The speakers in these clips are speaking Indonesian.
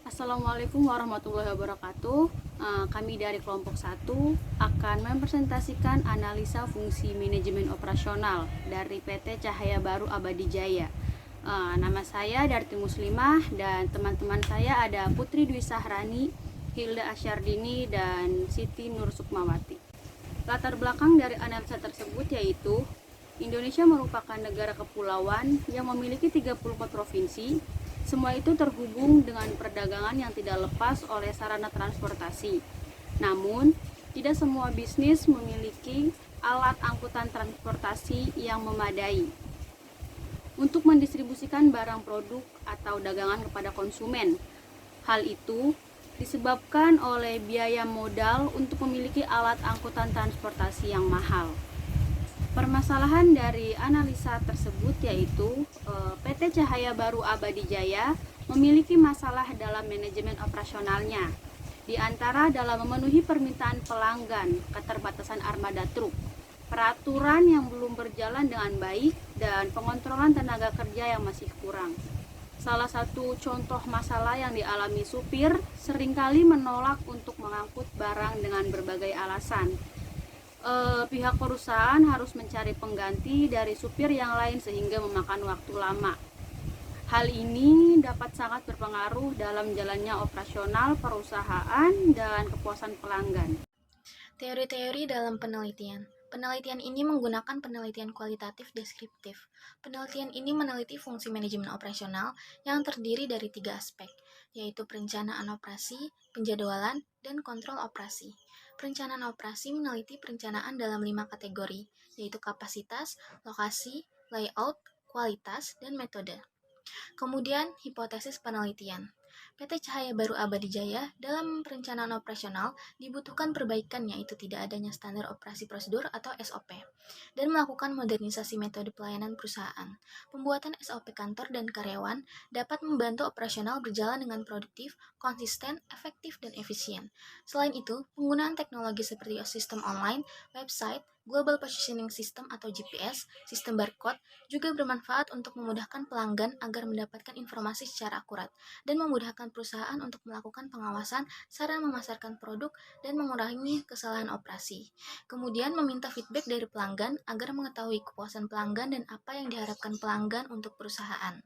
Assalamualaikum warahmatullahi wabarakatuh. Kami dari kelompok 1 akan mempresentasikan analisa fungsi manajemen operasional dari PT Cahaya Baru Abadi Jaya. Nama saya Darti Muslimah dan teman-teman saya ada Putri Dwi Sahrani, Hilda Asyardini, dan Siti Nur Sukmawati. Latar belakang dari analisa tersebut yaitu Indonesia merupakan negara kepulauan yang memiliki 34 provinsi. Semua itu terhubung dengan perdagangan yang tidak lepas oleh sarana transportasi. Namun, tidak semua bisnis memiliki alat angkutan transportasi yang memadai untuk mendistribusikan barang produk atau dagangan kepada konsumen. Hal itu disebabkan oleh biaya modal untuk memiliki alat angkutan transportasi yang mahal. Permasalahan dari analisa tersebut yaitu PT Cahaya Baru Abadi Jaya memiliki masalah dalam manajemen operasionalnya, di antara dalam memenuhi permintaan pelanggan, keterbatasan armada truk, peraturan yang belum berjalan dengan baik, dan pengontrolan tenaga kerja yang masih kurang. Salah satu contoh masalah yang dialami supir seringkali menolak untuk mengangkut barang dengan berbagai alasan. Pihak perusahaan harus mencari pengganti dari supir yang lain sehingga memakan waktu lama. Hal ini dapat sangat berpengaruh dalam jalannya operasional perusahaan dan kepuasan pelanggan. Teori-teori dalam penelitian. Penelitian ini menggunakan penelitian kualitatif deskriptif. Penelitian ini meneliti fungsi manajemen operasional yang terdiri dari 3 aspek, yaitu perencanaan operasi, penjadwalan, dan kontrol operasi. Perencanaan operasi meneliti perencanaan dalam 5 kategori, yaitu kapasitas, lokasi, layout, kualitas, dan metode. Kemudian, hipotesis penelitian. PT Cahaya Baru Abadi Jaya dalam perencanaan operasional dibutuhkan perbaikan, yaitu tidak adanya standar operasi prosedur atau SOP, dan melakukan modernisasi metode pelayanan perusahaan. Pembuatan SOP kantor dan karyawan dapat membantu operasional berjalan dengan produktif, konsisten, efektif, dan efisien. Selain itu, penggunaan teknologi seperti sistem online, website, Global Positioning System atau GPS, sistem barcode, juga bermanfaat untuk memudahkan pelanggan agar mendapatkan informasi secara akurat dan memudahkan perusahaan untuk melakukan pengawasan, saran memasarkan produk, dan mengurangi kesalahan operasi. Kemudian meminta feedback dari pelanggan agar mengetahui kepuasan pelanggan dan apa yang diharapkan pelanggan untuk perusahaan.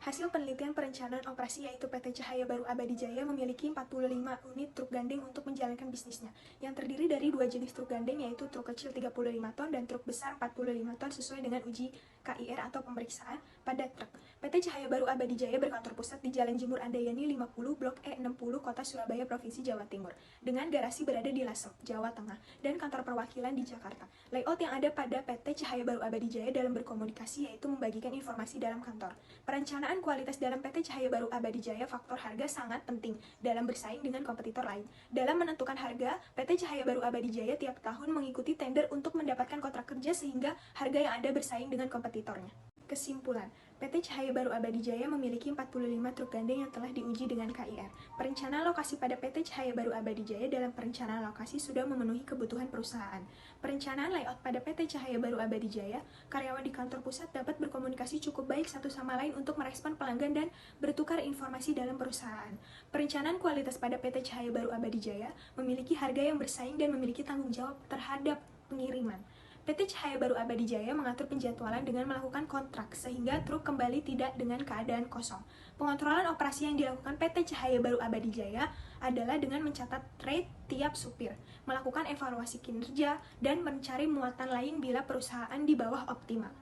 Hasil penelitian perencanaan operasi yaitu PT Cahaya Baru Abadi Jaya memiliki 45 unit truk gandeng untuk menjalankan bisnisnya, yang terdiri dari 2 jenis truk gandeng yaitu truk kecil 35 ton dan truk besar 45 ton sesuai dengan uji KIR atau pemeriksaan pada truk. PT Cahaya Baru Abadi Jaya berkantor pusat di Jalan Jemur Andayani 50, Blok E60, Kota Surabaya, Provinsi Jawa Timur, dengan garasi berada di Lasem, Jawa Tengah, dan kantor perwakilan di Jakarta. Layout yang ada pada PT Cahaya Baru Abadi Jaya dalam berkomunikasi yaitu membagikan informasi dalam kantor. Perencanaan kualitas dalam PT Cahaya Baru Abadi Jaya, faktor harga sangat penting dalam bersaing dengan kompetitor lain. Dalam menentukan harga, PT Cahaya Baru Abadi Jaya tiap tahun mengikuti tender untuk mendapatkan kontrak kerja sehingga harga yang ada bersaing dengan kompetitornya. Kesimpulan, PT Cahaya Baru Abadi Jaya memiliki 45 truk gandeng yang telah diuji dengan KIR. Perencanaan lokasi pada PT Cahaya Baru Abadi Jaya dalam perencanaan lokasi sudah memenuhi kebutuhan perusahaan. Perencanaan layout pada PT Cahaya Baru Abadi Jaya, karyawan di kantor pusat dapat berkomunikasi cukup baik satu sama lain untuk merespon pelanggan dan bertukar informasi dalam perusahaan. Perencanaan kualitas pada PT Cahaya Baru Abadi Jaya memiliki harga yang bersaing dan memiliki tanggung jawab terhadap pengiriman. PT Cahaya Baru Abadi Jaya mengatur penjadwalan dengan melakukan kontrak sehingga truk kembali tidak dengan keadaan kosong. Pengontrolan operasi yang dilakukan PT Cahaya Baru Abadi Jaya adalah dengan mencatat rate tiap supir, melakukan evaluasi kinerja, dan mencari muatan lain bila perusahaan di bawah optimal.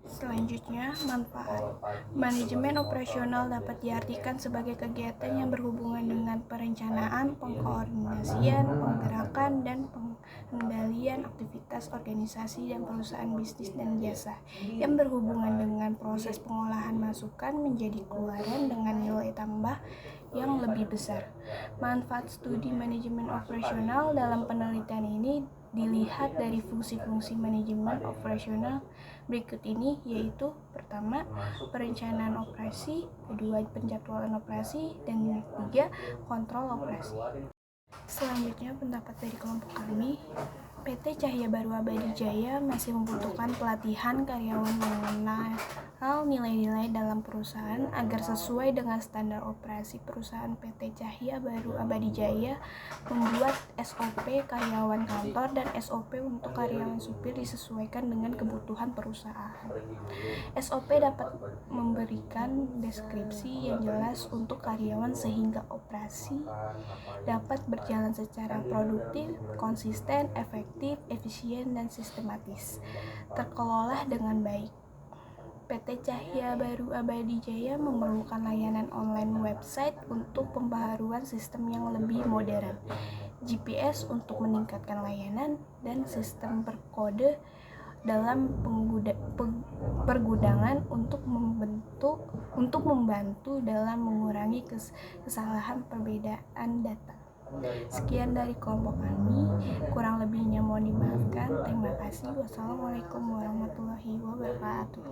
Selanjutnya, manfaat. Manajemen operasional dapat diartikan sebagai kegiatan yang berhubungan dengan perencanaan, pengkoordinasian, penggerakan, dan pengendalian aktivitas organisasi dan perusahaan bisnis dan jasa yang berhubungan dengan proses pengolahan masukan menjadi keluaran dengan nilai tambah yang lebih besar. Manfaat studi manajemen operasional dalam penelitian ini dilihat dari fungsi-fungsi manajemen operasional berikut ini, yaitu pertama, perencanaan operasi, kedua, penjadwalan operasi, dan yang ketiga, kontrol operasi. Selanjutnya, pendapat dari kelompok kami, PT Cahaya Baru Abadi Jaya masih membutuhkan pelatihan karyawan mengenal nilai-nilai dalam perusahaan agar sesuai dengan standar operasi perusahaan. PT Cahaya Baru Abadi Jaya membuat SOP karyawan kantor dan SOP untuk karyawan supir disesuaikan dengan kebutuhan perusahaan. SOP dapat memberikan deskripsi yang jelas untuk karyawan sehingga operasi dapat berjalan secara produktif, konsisten, efektif, efisien, dan sistematis, terkelola dengan baik. PT Cahaya Baru Abadi Jaya memerlukan layanan online website untuk pembaharuan sistem yang lebih modern, GPS untuk meningkatkan layanan, dan sistem berkode dalam pergudangan untuk membantu dalam mengurangi kesalahan perbedaan data. Sekian dari kelompok kami, kurang lebihnya mohon dimaafkan. Terima kasih. Wassalamualaikum warahmatullahi wabarakatuh.